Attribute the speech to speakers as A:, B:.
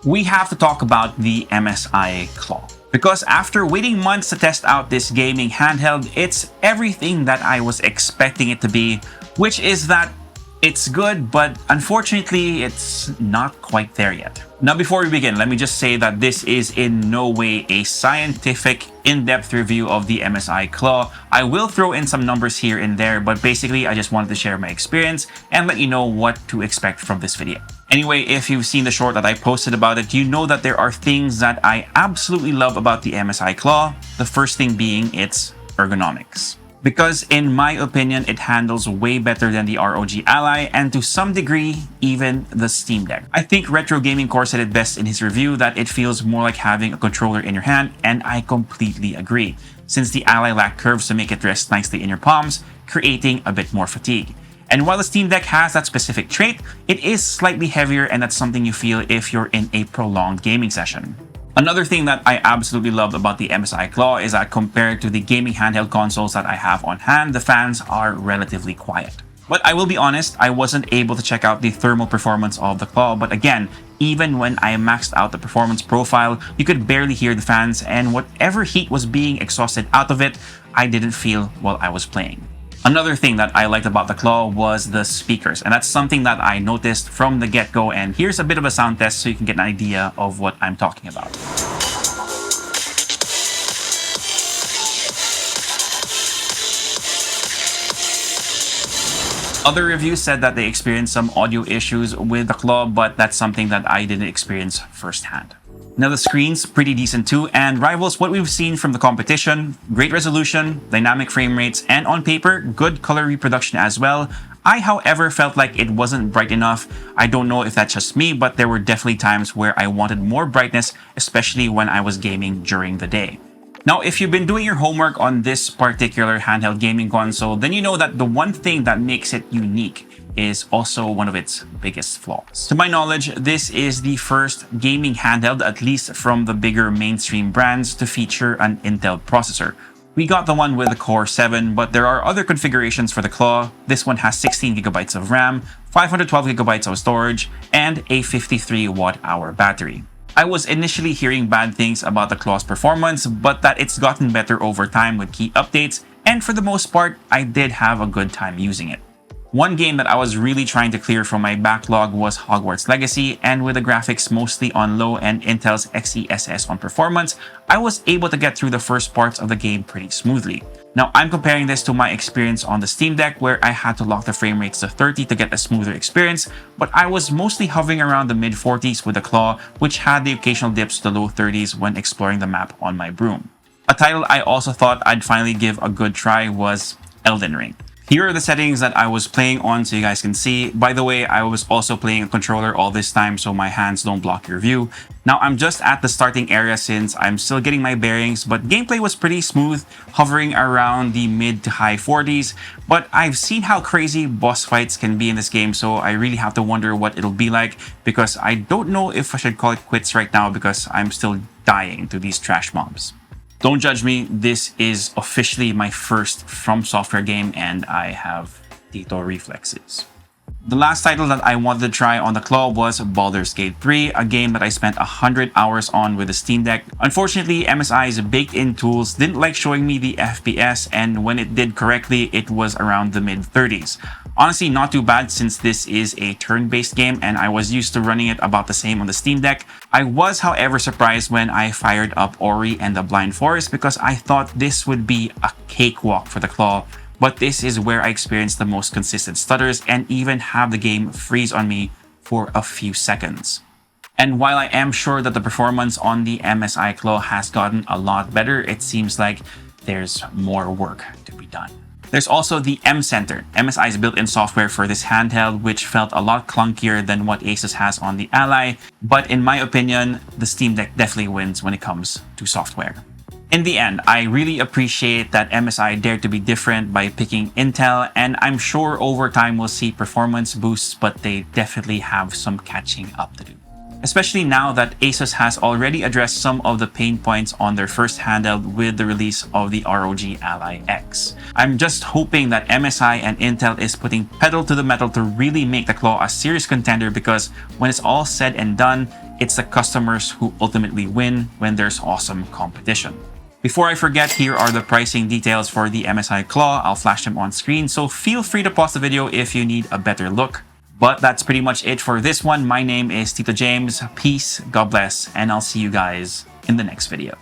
A: we have to talk about the MSI Claw. Because after waiting months to test out this gaming handheld, it's everything that I was expecting it to be, which is that it's good, but unfortunately, it's not quite there yet. Now, before we begin, let me just say that this is in no way a scientific, in-depth review of the MSI Claw. I will throw in some numbers here and there, but basically, I just wanted to share my experience and let you know what to expect from this video. Anyway, if you've seen the short that I posted about it, you know that there are things that I absolutely love about the MSI Claw. The first thing being its ergonomics. Because in my opinion, it handles way better than the ROG Ally and to some degree, even the Steam Deck. I think Retro Gaming Core said it best in his review that it feels more like having a controller in your hand, and I completely agree, since the Ally lacked curves to make it rest nicely in your palms, creating a bit more fatigue. And while the Steam Deck has that specific trait, it is slightly heavier, and that's something you feel if you're in a prolonged gaming session. Another thing that I absolutely love about the MSI Claw is that compared to the gaming handheld consoles that I have on hand, the fans are relatively quiet. But I will be honest, I wasn't able to check out the thermal performance of the Claw, but again, even when I maxed out the performance profile, you could barely hear the fans, and whatever heat was being exhausted out of it, I didn't feel while I was playing. Another thing that I liked about the Claw was the speakers, and that's something that I noticed from the get-go, and here's a bit of a sound test so you can get an idea of what I'm talking about. Other reviews said that they experienced some audio issues with the Claw, but that's something that I didn't experience firsthand. Now the screen's pretty decent too, and rivals what we've seen from the competition: great resolution, dynamic frame rates, and on paper, good color reproduction as well. I, however, felt like it wasn't bright enough. I don't know if that's just me, but there were definitely times where I wanted more brightness, especially when I was gaming during the day. Now, if you've been doing your homework on this particular handheld gaming console, then you know that the one thing that makes it unique is also one of its biggest flaws. To my knowledge, this is the first gaming handheld, at least from the bigger mainstream brands, to feature an Intel processor. We got the one with the Core 7, but there are other configurations for the Claw. This one has 16GB of RAM, 512GB of storage, and a 53 watt-hour battery. I was initially hearing bad things about the Claw's performance, but that it's gotten better over time with key updates, and for the most part, I did have a good time using it. One game that I was really trying to clear from my backlog was Hogwarts Legacy, and with the graphics mostly on low and Intel's XeSS on performance, I was able to get through the first parts of the game pretty smoothly. Now, I'm comparing this to my experience on the Steam Deck, where I had to lock the frame rates to 30 to get a smoother experience, but I was mostly hovering around the mid-40s with the Claw, which had the occasional dips to the low 30s when exploring the map on my broom. A title I also thought I'd finally give a good try was Elden Ring. Here are the settings that I was playing on so you guys can see. By the way, I was also playing a controller all this time so my hands don't block your view. Now I'm just at the starting area since I'm still getting my bearings, but gameplay was pretty smooth, hovering around the mid to high 40s. But I've seen how crazy boss fights can be in this game, so I really have to wonder what it'll be like, because I don't know if I should call it quits right now because I'm still dying to these trash mobs. Don't judge me, this is officially my first From Software game and I have Tito reflexes. The last title that I wanted to try on the Claw was Baldur's Gate 3, a game that I spent 100 hours on with the Steam Deck. Unfortunately, MSI's baked-in tools didn't like showing me the FPS, and when it did correctly, it was around the mid-30s. Honestly, not too bad since this is a turn-based game and I was used to running it about the same on the Steam Deck. I was, however, surprised when I fired up Ori and the Blind Forest because I thought this would be a cakewalk for the Claw. But this is where I experienced the most consistent stutters and even have the game freeze on me for a few seconds. And while I am sure that the performance on the MSI Claw has gotten a lot better, it seems like there's more work to be done. There's also the M Center, MSI's built-in software for this handheld, which felt a lot clunkier than what Asus has on the Ally, but in my opinion, the Steam Deck definitely wins when it comes to software. In the end, I really appreciate that MSI dared to be different by picking Intel, and I'm sure over time we'll see performance boosts, but they definitely have some catching up to do. especially now that Asus has already addressed some of the pain points on their first handheld with the release of the ROG Ally X. I'm just hoping that MSI and Intel is putting pedal to the metal to really make the Claw a serious contender, because when it's all said and done, it's the customers who ultimately win when there's awesome competition. Before I forget, here are the pricing details for the MSI Claw. I'll flash them on screen, so feel free to pause the video if you need a better look. But that's pretty much it for this one. My name is Tito James. Peace, God bless, and I'll see you guys in the next video.